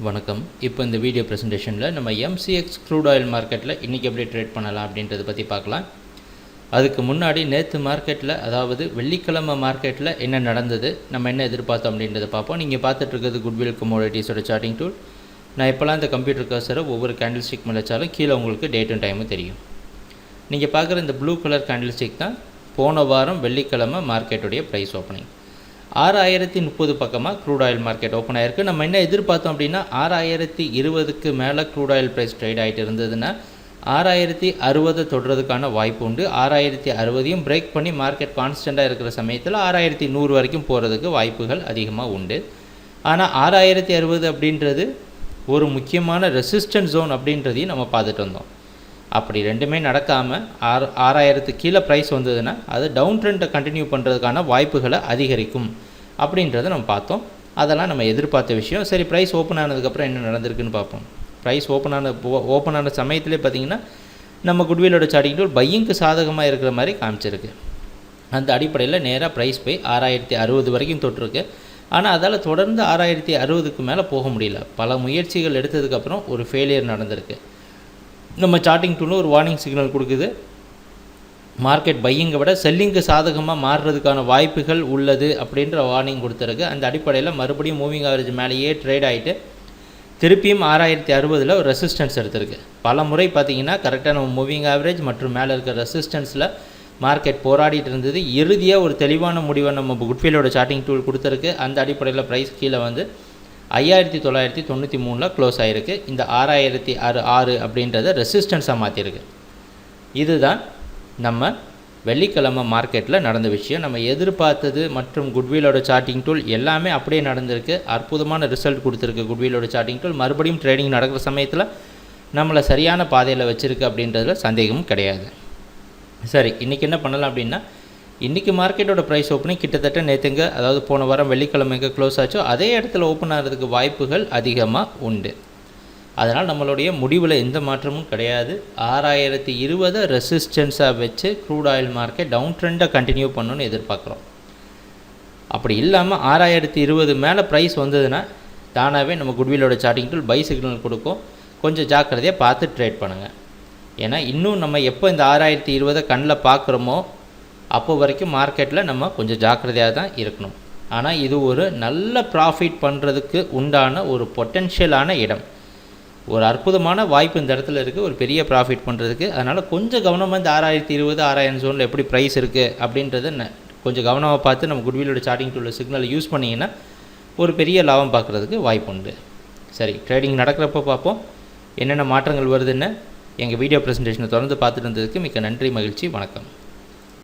வணக்கம். இப்போ இந்த வீடியோ ப்ரெசன்டேஷனில் நம்ம எம்சிஎக்ஸ் க்ரூட் ஆயில் மார்க்கெட்டில் இன்றைக்கி எப்படி ட்ரேட் பண்ணலாம் அப்படின்றத பற்றி பார்க்கலாம். அதுக்கு முன்னாடி நேற்று மார்க்கெட்டில், அதாவது வெள்ளிக்கிழமை மார்க்கெட்டில் என்ன நடந்தது, நம்ம என்ன எதிர்பார்த்தோம் அப்படின்றத பார்ப்போம். நீங்கள் பார்த்துட்ருக்கிறது குட்வில் கமோடிட்டிஸோட சார்ட்டிங் டூல். நான் இப்போலாம் இந்த கம்ப்யூட்டர் கர்சரை ஒவ்வொரு கேண்டில் ஸ்டிக் மேலே வச்சாலும் கீழே உங்களுக்கு டேட்டும் டைமும் தெரியும். நீங்கள் பார்க்குற இந்த ப்ளூ கலர் கேண்டில் ஸ்டிக் தான் போன வாரம் வெள்ளிக்கிழமை மார்க்கெட்டுடைய ப்ரைஸ் ஓப்பனிங். 6030 பக்கமாக க்ரூட் ஆயில் மார்க்கெட் ஓப்பன் ஆகிருக்கு. நம்ம என்ன எதிர்பார்த்தோம் அப்படின்னா 6020க்கு மேலே க்ரூட் ஆயில் ப்ரைஸ் ட்ரேட் ஆகிட்டு இருந்ததுன்னா 6060 தொடுறதுக்கான வாய்ப்பு உண்டு. 6060ஐயும் பிரேக் பண்ணி மார்க்கெட் கான்ஸ்டண்ட்டாக இருக்கிற சமயத்தில் 6100 வரைக்கும் போகிறதுக்கு வாய்ப்புகள் அதிகமாக உண்டு. ஆனால் 6060 அப்படின்றது ஒரு முக்கியமான ரெசிஸ்டன்ஸ் ஜோன் அப்படின்றதையும் நம்ம பார்த்துட்டு வந்தோம். அப்படி ரெண்டுமே நடக்காமல் 6000 கீழே ப்ரைஸ் வந்ததுன்னா அது டவுன் ட்ரெண்டை கண்டினியூ பண்ணுறதுக்கான வாய்ப்புகளை அதிகரிக்கும் அப்படின்றத நம்ம பார்த்தோம். அதெல்லாம் நம்ம எதிர்பார்த்த விஷயம். சரி, ப்ரைஸ் ஓப்பன் ஆனதுக்கப்புறம் என்ன நடந்திருக்குன்னு பார்ப்போம். ப்ரைஸ் ஓப்பன் ஆன சமயத்திலே பார்த்திங்கன்னா நம்ம குட்விலோட சார்ட்டிங் டூல் பையிங்க்கு சாதகமாக இருக்கிற மாதிரி காமிச்சிருக்கு. அந்த அடிப்படையில் நேராக ப்ரைஸ் போய் 6060 வரைக்கும் தொட்டிருக்கு. ஆனால் அதால் தொடர்ந்து 6060க்கு மேலே போக முடியல. பல முயற்சிகள் எடுத்ததுக்கப்புறம் ஒரு ஃபெயிலியர் நடந்திருக்கு. நம்ம சார்ட்டிங் டூலும் ஒரு வார்னிங் சிக்னல் கொடுக்குது. மார்க்கெட் பையிங்கை விட செல்லிங்கு சாதகமாக மாறுறதுக்கான வாய்ப்புகள் உள்ளது அப்படின்ற வார்னிங் கொடுத்துருக்கு. அந்த அடிப்படையில் மறுபடியும் மூவிங் ஆவரேஜ் மேலேயே ட்ரேட் ஆகிட்டு திருப்பியும் 6060 ஒரு ரெசிஸ்டன்ஸ் எடுத்திருக்கு. பல முறை பார்த்திங்கன்னா கரெக்டாக நம்ம மூவிங் ஆவரேஜ் மற்றும் மேலே இருக்கிற ரெசிஸ்டன்ஸில் மார்க்கெட் போராடிட்டு இருந்தது. இறுதியாக ஒரு தெளிவான முடிவை நம்ம குட்விலோட சார்ட்டிங் டூல் கொடுத்துருக்கு. அந்த அடிப்படையில் ப்ரைஸ் கீழே வந்து 5993 க்ளோஸ் ஆகிருக்கு. இந்த 6006 அப்படின்றத ரெசிஸ்டன்ஸாக மாற்றிருக்கு. இதுதான் நம்ம வெள்ளிக்கிழமை மார்க்கெட்டில் நடந்த விஷயம். நம்ம எதிர்பார்த்தது மற்றும் குட்விலோட சார்ட்டிங் டூல் எல்லாமே அப்படியே நடந்திருக்கு. அற்புதமான ரிசல்ட் கொடுத்துருக்கு குட்விலோட சார்ட்டிங் டூல். மறுபடியும் ட்ரேடிங் நடக்கிற சமயத்தில் நம்மளை சரியான பாதையில் வச்சுருக்கு அப்படின்றதுல சந்தேகமும் கிடையாது. சரி, இன்றைக்கி என்ன பண்ணலாம் அப்படின்னா, இன்றைக்கி மார்க்கெட்டோட ப்ரைஸ் ஓப்பனிங் கிட்டத்தட்ட நேற்றுங்க, அதாவது போன வாரம் வெள்ளிக்கிழமைங்க க்ளோஸ் ஆச்சோ அதே இடத்துல ஓப்பன் ஆகிறதுக்கு வாய்ப்புகள் அதிகமாக உண்டு. அதனால் நம்மளுடைய முடிவில் எந்த மாற்றமும் கிடையாது. 6020 ரெசிஸ்டன்ஸாக வச்சு க்ரூட் ஆயில் மார்க்கெட் டவுன் ட்ரெண்டை கண்டினியூ பண்ணணுன்னு எதிர்பார்க்குறோம். அப்படி இல்லாமல் 6020 மேலே ப்ரைஸ் வந்ததுன்னா தானாகவே நம்ம குட்விலோட சார்ட்டிங் டூல் பை சிக்னல் கொடுக்கும். கொஞ்சம் ஜாக்கிரதையாக பார்த்து ட்ரேட் பண்ணுங்கள். ஏன்னா இன்னும் நம்ம எப்போ இந்த 6020 கண்ணில் பார்க்குறோமோ அப்போ வரைக்கும் மார்க்கெட்டில் நம்ம கொஞ்சம் ஜாக்கிரதையாக தான் இருக்கணும். ஆனால் இது ஒரு நல்ல ப்ராஃபிட் பண்ணுறதுக்கு உண்டான ஒரு பொட்டென்ஷியலான இடம், ஒரு அற்புதமான வாய்ப்பு இந்த இடத்துல இருக்குது ஒரு பெரிய ப்ராஃபிட் பண்ணுறதுக்கு. அதனால் கொஞ்சம் கவனமாக இந்த 6020 6000 ஜோனில் எப்படி ப்ரைஸ் இருக்குது அப்படின்றத கொஞ்சம் கவனமாக பார்த்து நம்ம குட்விலோட சார்ட்டிங் டூலில் சிக்னலை யூஸ் பண்ணிங்கன்னா ஒரு பெரிய லாபம் பார்க்குறதுக்கு வாய்ப்பு உண்டு. சரி, ட்ரேடிங் நடக்கிறப்ப பார்ப்போம் என்னென்ன மாற்றங்கள் வருதுன்னு. எங்கள் வீடியோ ப்ரெசன்டேஷனை தொடர்ந்து பார்த்துட்டு இருந்ததுக்கு மிக்க நன்றி, மகிழ்ச்சி, வணக்கம்.